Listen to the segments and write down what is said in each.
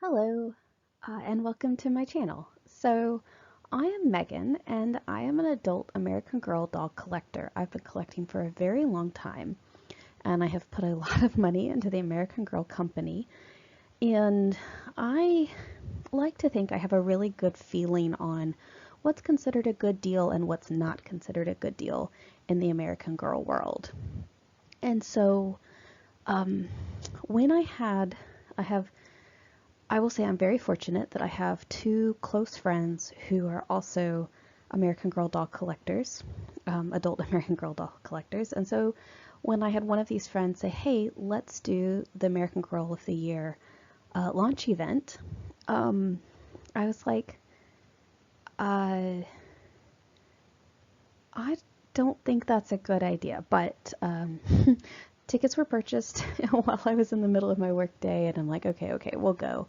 Hello, and welcome to my channel. So, I am Megan, and I am an adult American Girl doll collector. I've been collecting for a very long time, and I have put a lot of money into the American Girl company, and I like to think I have a really good feeling on what's considered a good deal and what's not considered a good deal in the American Girl world. And so, when I will say I'm very fortunate that I have two close friends who are also American Girl doll collectors, adult American Girl doll collectors. And so when I had one of these friends say, hey, let's do the American Girl of the Year launch event, I was like, I don't think that's a good idea, but tickets were purchased while I was in the middle of my work day, and I'm like, okay, we'll go.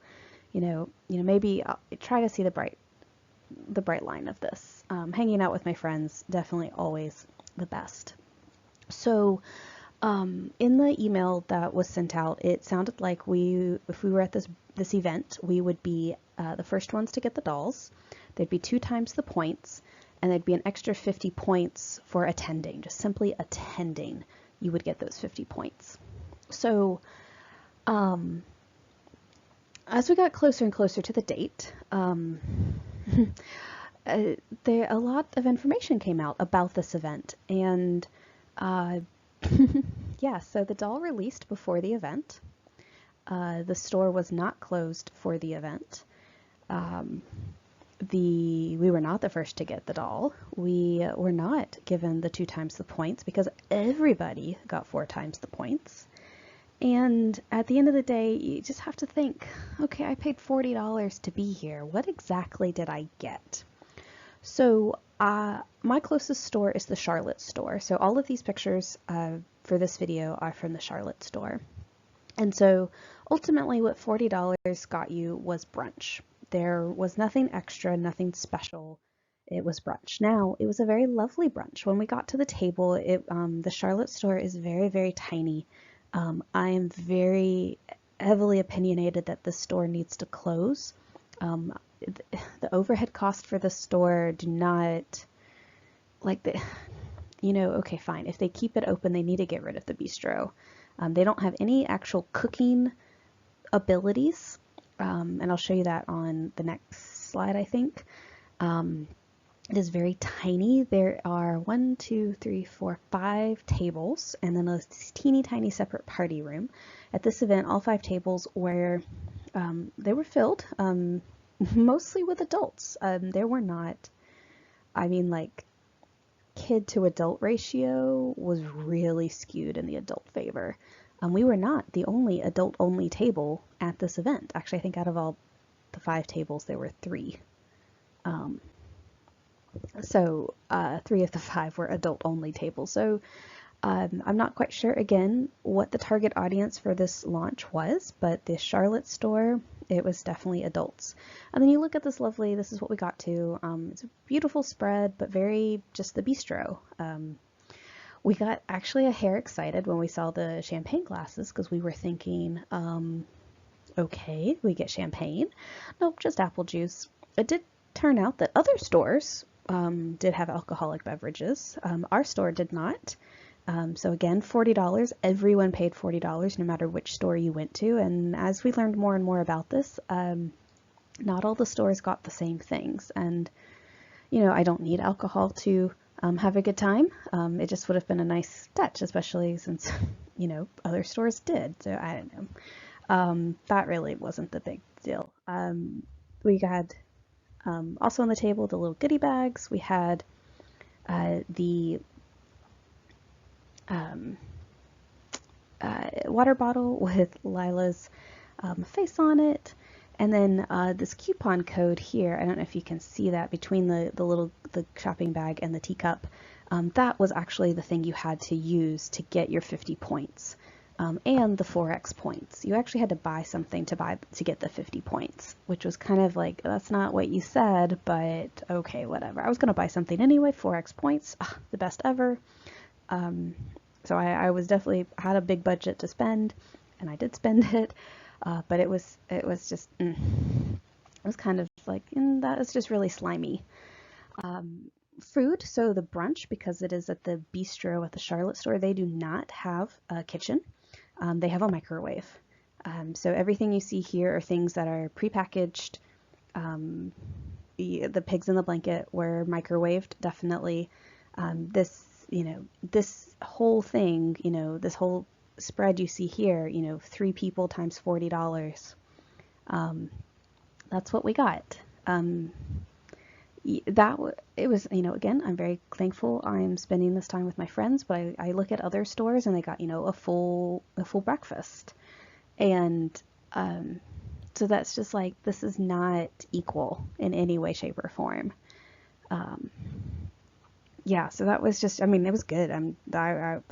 Maybe I'll try to see the bright line of this. Hanging out with my friends, definitely always the best. So, in the email that was sent out, it sounded like if we were at this event, we would be the first ones to get the dolls. There'd be 2 times the points, and there'd be an extra 50 points for attending, just simply attending. You would get those 50 points. So, as we got closer and closer to the date, a lot of information came out about this event, and yeah, so the doll released before the event. The store was not closed for the event. We were not the first to get the doll. We were not given the 2 times the points because everybody got 4 times the points. And at the end of the day, you just have to think, okay, I paid $40 to be here. What exactly did I get? So my closest store is the Charlotte store. So all of these pictures for this video are from the Charlotte store. And so ultimately what $40 got you was brunch. There was nothing extra, nothing special. It was brunch. Now, it was a very lovely brunch. When we got to the table, the Charlotte store is very, very tiny. I am very heavily opinionated that this store needs to close. The overhead cost for the store do not, okay, fine. If they keep it open, they need to get rid of the bistro. They don't have any actual cooking abilities, and I'll show you that on the next slide, I think. It is very tiny. There are 1, 2, 3, 4, 5 tables, and then a teeny tiny separate party room. At this event, all 5 tables they were filled, mostly with adults. There were not, kid to adult ratio was really skewed in the adult favor. We were not the only adult-only table at this event. Actually, I think out of all the 5 tables, there were 3. So 3 of the 5 were adult-only tables. So I'm not quite sure, again, what the target audience for this launch was, but the Charlotte store, it was definitely adults. And then you look at this is what we got to. It's a beautiful spread, but very just the bistro. We got actually a hair excited when we saw the champagne glasses because we were thinking, okay, we get champagne. Nope, just apple juice. It did turn out that other stores did have alcoholic beverages. Our store did not. So again, $40. Everyone paid $40 no matter which store you went to. And as we learned more and more about this, not all the stores got the same things. And, I don't need alcohol to have a good time. It just would have been a nice touch, especially since, other stores did. So I don't know. That really wasn't the big deal. We had also on the table the little goodie bags. We had the water bottle with Lila's face on it, and then this coupon code here. I don't know if you can see that between the shopping bag and the teacup. That was actually the thing you had to use to get your 50 points. And the 4x points. You actually had to buy something to get the 50 points, which was kind of like, that's not what you said, but okay, whatever. I was going to buy something anyway. 4x points, the best ever. So I was definitely had a big budget to spend, and I did spend it. But it was just, it was kind of like, that is just really slimy. Food, so the brunch, because it is at the bistro at the Charlotte store, they do not have a kitchen. They have a microwave. So everything you see here are things that are prepackaged. The pigs in the blanket were microwaved, definitely. This whole thing, this whole spread you see here, 3 people times $40. That's what we got. It was, again, I'm very thankful I'm spending this time with my friends, but I look at other stores and they got, a full breakfast. And so that's just like, this is not equal in any way, shape, or form. Yeah, so that was just, it was good. I'm not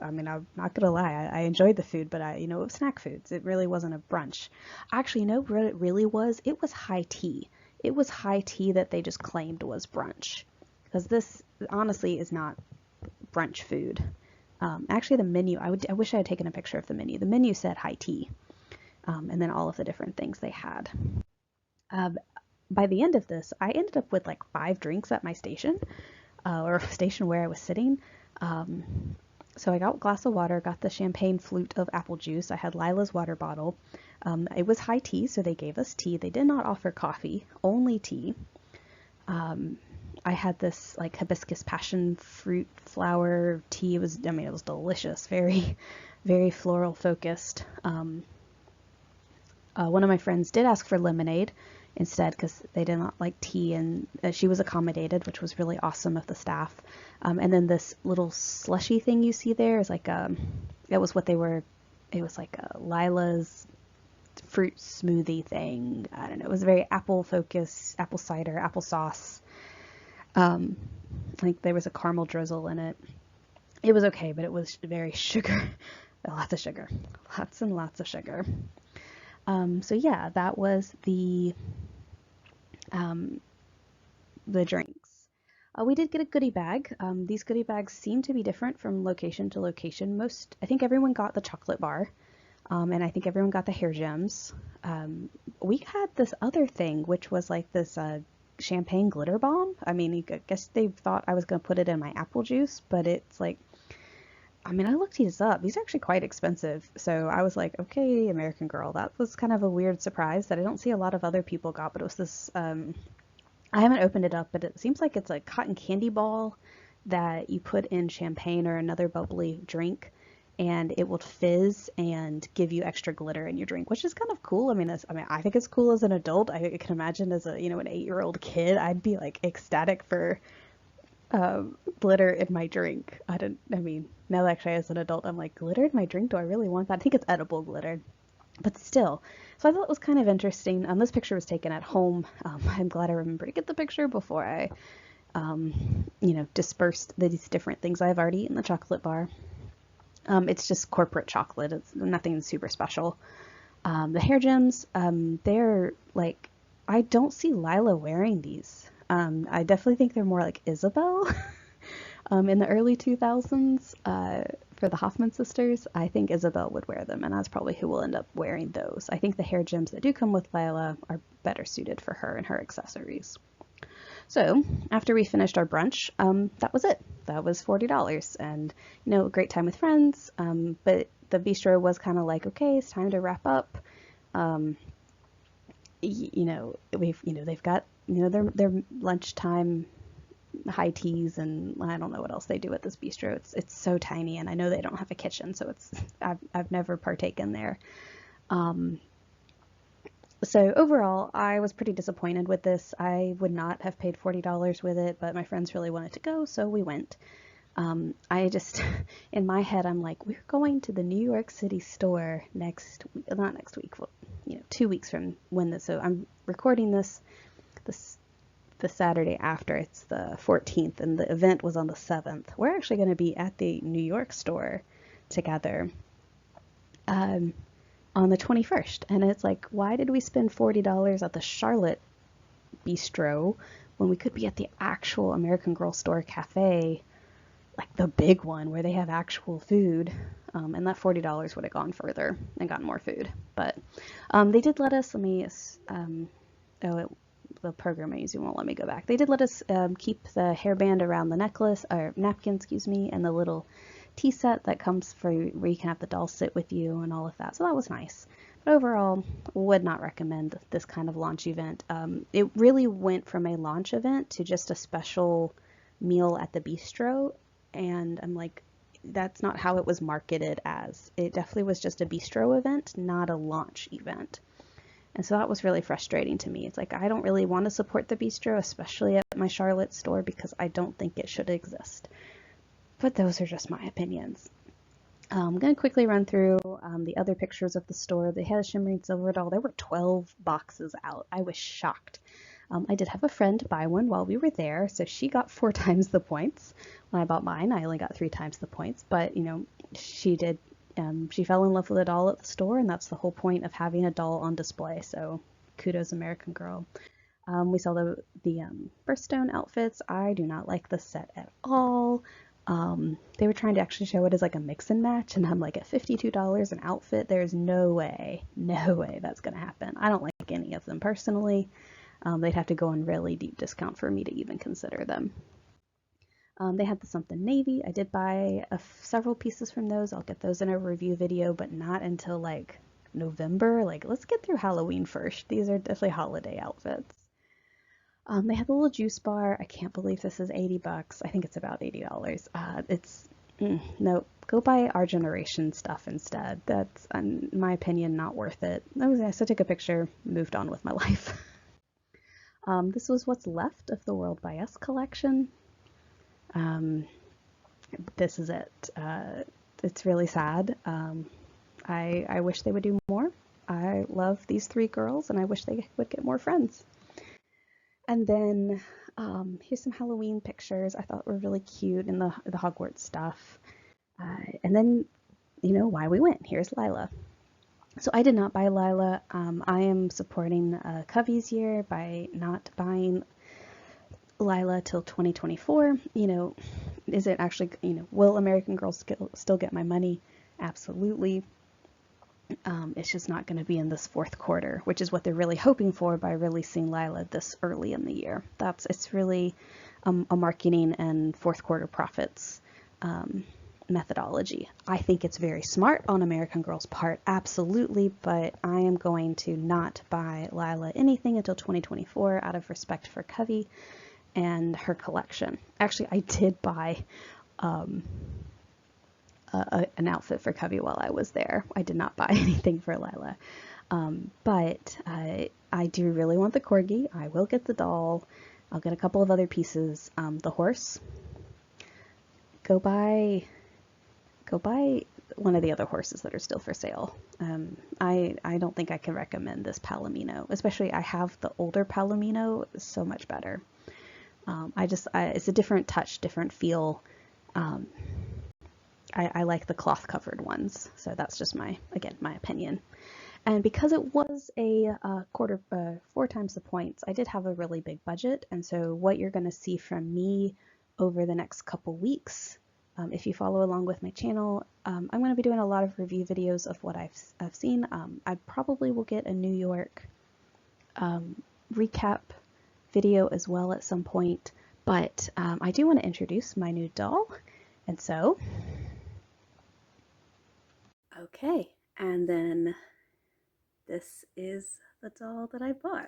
gonna lie, I enjoyed the food, but it was snack foods. It really wasn't a brunch. Actually, what it really was? It was high tea. It was high tea that they just claimed was brunch, because this honestly is not brunch food. Actually, the menu, I wish I had taken a picture of the menu. The menu said high tea, and then all of the different things they had. By the end of this, I ended up with like 5 drinks at my station, or station where I was sitting. So I got a glass of water, got the champagne flute of apple juice. I had Lila's water bottle. It was high tea, so they gave us tea. They did not offer coffee, only tea. I had this like hibiscus passion fruit flower tea. It was delicious, very, very floral focused. One of my friends did ask for lemonade instead because they did not like tea, and she was accommodated, which was really awesome of the staff. And then this little slushy thing you see there is like it was like a Lila's fruit smoothie thing. I don't know. It was very apple focused, apple cider, applesauce. Like there was a caramel drizzle in it. It was okay, but it was very sugar. Lots of sugar. Lots and lots of sugar. So yeah, that was the drinks. We did get a goodie bag. These goodie bags seem to be different from location to location. I think everyone got the chocolate bar, and I think everyone got the hair gems. We had this other thing, which was like this champagne glitter bomb. I guess they thought I was going to put it in my apple juice, but it's like, I looked these up. These are actually quite expensive. So I was like, okay, American Girl. That was kind of a weird surprise that I don't see a lot of other people got, but it was this, I haven't opened it up, but it seems like it's a cotton candy ball that you put in champagne or another bubbly drink, and it will fizz and give you extra glitter in your drink, which is kind of cool. I think it's cool as an adult. I can imagine as an 8-year-old kid, I'd be like ecstatic for glitter in my drink. Now actually as an adult, I'm like, glitter in my drink? Do I really want that? I think it's edible glitter, but still. So I thought it was kind of interesting. This picture was taken at home. I'm glad I remember to get the picture before I, dispersed these different things I've already eaten the chocolate bar. It's just corporate chocolate. It's nothing super special. The hair gems, they're like, I don't see Lila wearing these. I definitely think they're more like Isabel. In the early 2000s, for the Hoffman sisters, I think Isabel would wear them, and that's probably who will end up wearing those. I think the hair gems that do come with Lila are better suited for her and her accessories. So after we finished our brunch, that was it. That was $40, and a great time with friends. But the bistro was kind of like, okay, it's time to wrap up. They've got their lunchtime high teas, and I don't know what else they do at this bistro. It's so tiny, and I know they don't have a kitchen, so I've never partaken there. So overall, I was pretty disappointed with this. I would not have paid $40 with it, but my friends really wanted to go, so we went. In my head, I'm like, we're going to the New York City store not next week, 2 weeks from so I'm recording this the Saturday after. It's the 14th, and the event was on the 7th. We're actually going to be at the New York store together on the 21st, and it's like, why did we spend $40 at the Charlotte bistro when we could be at the actual American Girl store cafe, like the big one where they have actual food? and that $40 would have gone further and gotten more food. But they did let us, the program I use won't let me go back. They did let us keep the hairband around the necklace, or napkin, excuse me, and the little tea set that comes for where you can have the doll sit with you and all of that. So that was nice. But overall, would not recommend this kind of launch event. It really went from a launch event to just a special meal at the bistro, and I'm like, that's not how it was marketed as. It definitely was just a bistro event, not a launch event. And so that was really frustrating to me. It's like, I don't really want to support the bistro, especially at my Charlotte store, because I don't think it should exist. But those are just my opinions. I'm going to quickly run through the other pictures of the store. They had a shimmering silver doll. There were 12 boxes out. I was shocked. I did have a friend buy one while we were there, so she got 4 times the points. When I bought mine, I only got 3 times the points, but you know, she did. She fell in love with a doll at the store, and that's the whole point of having a doll on display. So, kudos, American Girl. We saw the birthstone outfits. I do not like the set at all. They were trying to actually show it as like a mix and match, and I'm like, at $52 an outfit, there's no way that's gonna happen. I don't like any of them personally. They'd have to go on really deep discount for me to even consider them. They had the something navy. I did buy several pieces from those. I'll get those in a review video, but not until like November. Like, let's get through Halloween first. These are definitely holiday outfits. They had the little juice bar. I can't believe this is $80. I think it's about $80. No, go buy Our Generation stuff instead. That's, in my opinion, not worth it. That was nice. I took a picture, moved on with my life. This was what's left of the World by Us collection. This is it. It's really sad. I wish they would do more. I love these 3 girls, and I wish they would get more friends. And then here's some Halloween pictures I thought were really cute in the Hogwarts stuff. And then, you know, why we went. Here's Lila. So I did not buy Lila. I am supporting Covey's year by not buying Lila till 2024. You know, is it actually, you know, will American Girl still get my money? Absolutely. It's just not going to be in this 4th quarter, which is what they're really hoping for by releasing Lila this early in the year. It's really a marketing and 4th quarter profits methodology. I think it's very smart on American Girl's part, absolutely, but I am going to not buy Lila anything until 2024 out of respect for Covey and her collection. Actually, I did buy an outfit for Covey while I was there. I did not buy anything for Lila. But I do really want the corgi. I will get the doll. I'll get a couple of other pieces. The horse. Go buy one of the other horses that are still for sale. I don't think I can recommend this Palomino, especially I have the older Palomino, so much better. It's a different touch, different feel. I like the cloth covered ones, so that's just my opinion. And because it was a 4 times the points, I did have a really big budget, and so what you're going to see from me over the next couple weeks, if you follow along with my channel, I'm going to be doing a lot of review videos of what I've seen. I probably will get a New York recap video as well at some point, but I do want to introduce my new doll, and so okay, and then this is the doll that I bought.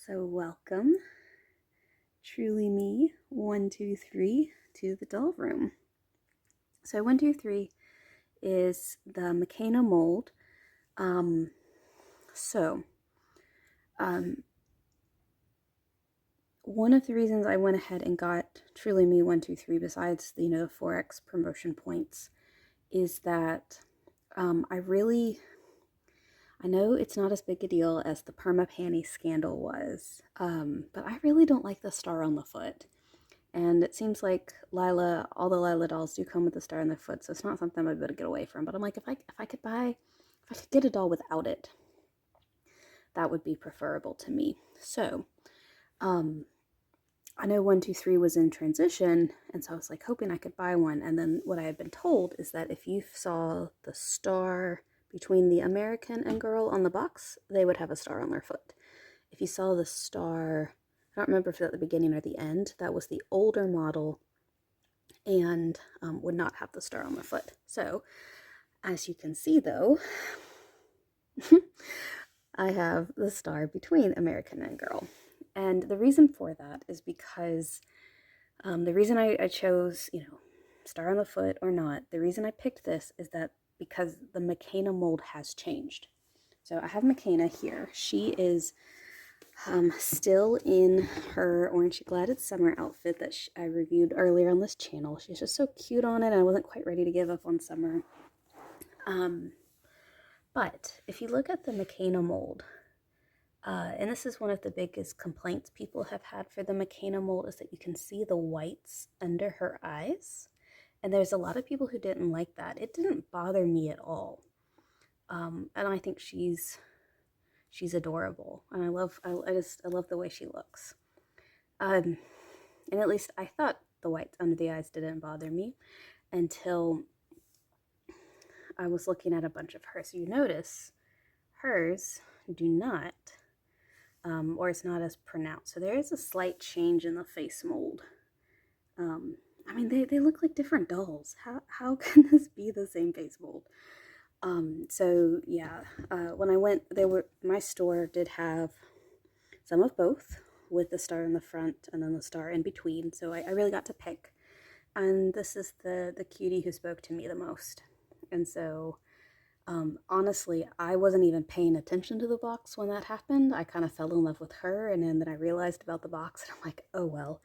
So welcome, Truly Me 123 to the doll room. So 123 is the McKenna mold. One of the reasons I went ahead and got Truly Me 123, besides the 4x promotion points, is that I know it's not as big a deal as the Perma Panty scandal was, but I really don't like the star on the foot. And it seems like all the Lila dolls do come with the star on their foot, so it's not something I'm able to get away from. But I'm like, if I could get a doll without it, that would be preferable to me. So, I know 123 was in transition, and so I was like hoping I could buy one. And then what I had been told is that if you saw the star between the American and Girl on the box, they would have a star on their foot. If you saw the star, I don't remember if it was at the beginning or the end, that was the older model and would not have the star on the foot. So, as you can see though, I have the star between American and Girl. And the reason for that is because the reason I chose, star on the foot or not, the reason I picked this is that because the McKenna mold has changed. So I have McKenna here. She is still in her Orange Gladed summer outfit that I reviewed earlier on this channel. She's just so cute on it. I wasn't quite ready to give up on summer. But if you look at the McKenna mold, and this is one of the biggest complaints people have had for the McKenna mold, is that you can see the whites under her eyes. And there's a lot of people who didn't like that. It didn't bother me at all. And I think she's adorable. And I love the way she looks. And at least I thought the whites under the eyes didn't bother me until I was looking at a bunch of hers. So you notice hers do not, or it's not as pronounced. So there is a slight change in the face mold. I mean, they look like different dolls. How can this be the same face mold? So yeah, when I went, my store did have some of both, with the star in the front and then the star in between. So I really got to pick. And this is the cutie who spoke to me the most. And so, honestly, I wasn't even paying attention to the box when that happened. I kind of fell in love with her, and then I realized about the box, and I'm like, oh well.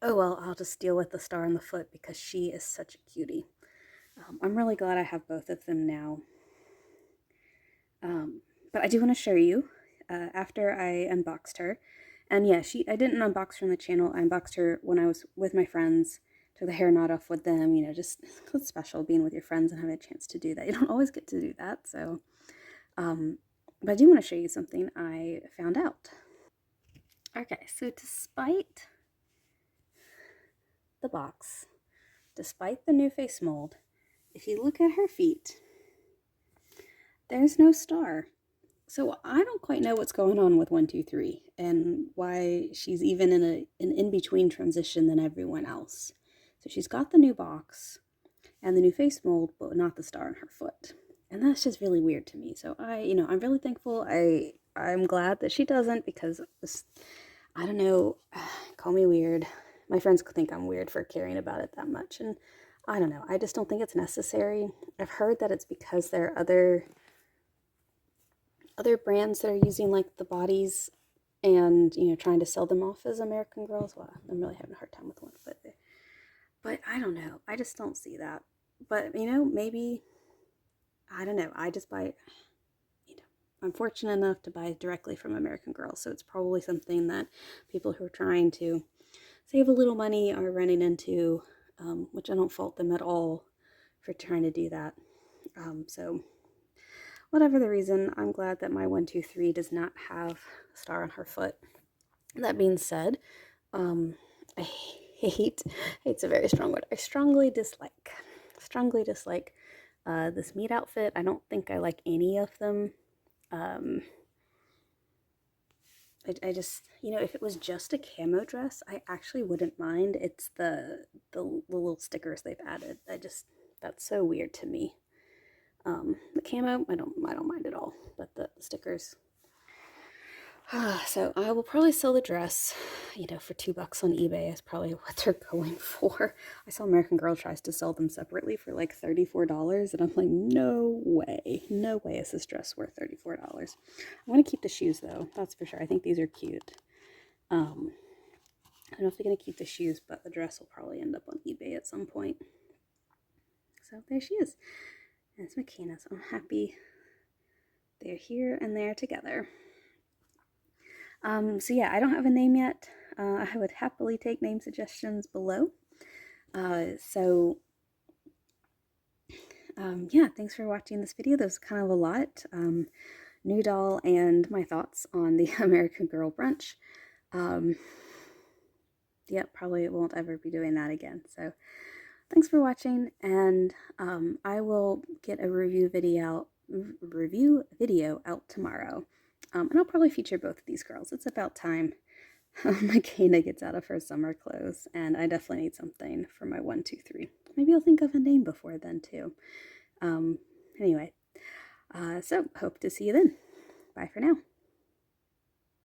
I'll just deal with the star on the foot because she is such a cutie. I'm really glad I have both of them now. But I do want to show you after I unboxed her. And yeah, I didn't unbox her on the channel. I unboxed her when I was with my friends, took the hair knot off with them, just it's special being with your friends and having a chance to do that. You don't always get to do that, so. But I do want to show you something I found out. Okay, so despite the box, despite the new face mold, if you look at her feet, there's no star. So I don't quite know what's going on with 123 and why she's even in an in-between transition than everyone else. So she's got the new box and the new face mold, but not the star on her foot. And that's just really weird to me. So I'm really thankful. I'm glad that she doesn't, because I don't know, call me weird. My friends think I'm weird for caring about it that much. And I don't know. I just don't think it's necessary. I've heard that it's because there are other brands that are using like the bodies and trying to sell them off as American Girls. Well, I'm really having a hard time with one foot there. But I don't know. I just don't see that. But maybe, I don't know. I just buy, I'm fortunate enough to buy directly from American Girl, so it's probably something that people who are trying to save a little money are running into, which I don't fault them at all for trying to do that. So whatever the reason, I'm glad that my 123 does not have a star on her foot. That being said, I hate's a very strong word. I strongly dislike this meat outfit. I don't think I like any of them. I just, if it was just a camo dress, I actually wouldn't mind. It's the little stickers they've added. That's so weird to me. The camo, I don't mind at all, but the stickers. So I will probably sell the dress, for $2 on eBay is probably what they're going for. I saw American Girl tries to sell them separately for like $34, and I'm like, no way is this dress worth $34. I'm gonna keep the shoes though, that's for sure. I think these are cute. I don't know if they're gonna keep the shoes, but the dress will probably end up on eBay at some point. So there she is. And it's McKenna, so I'm happy they're here and they're together. So yeah, I don't have a name yet. I would happily take name suggestions below. Yeah, thanks for watching this video. That was kind of a lot. New doll and my thoughts on the American Girl brunch. Yep, probably won't ever be doing that again. So thanks for watching, and I will get a review video out tomorrow. And I'll probably feature both of these girls. It's about time Makena gets out of her summer clothes, and I definitely need something for my 123. Maybe I'll think of a name before then too. Anyway, so hope to see you then. Bye for now.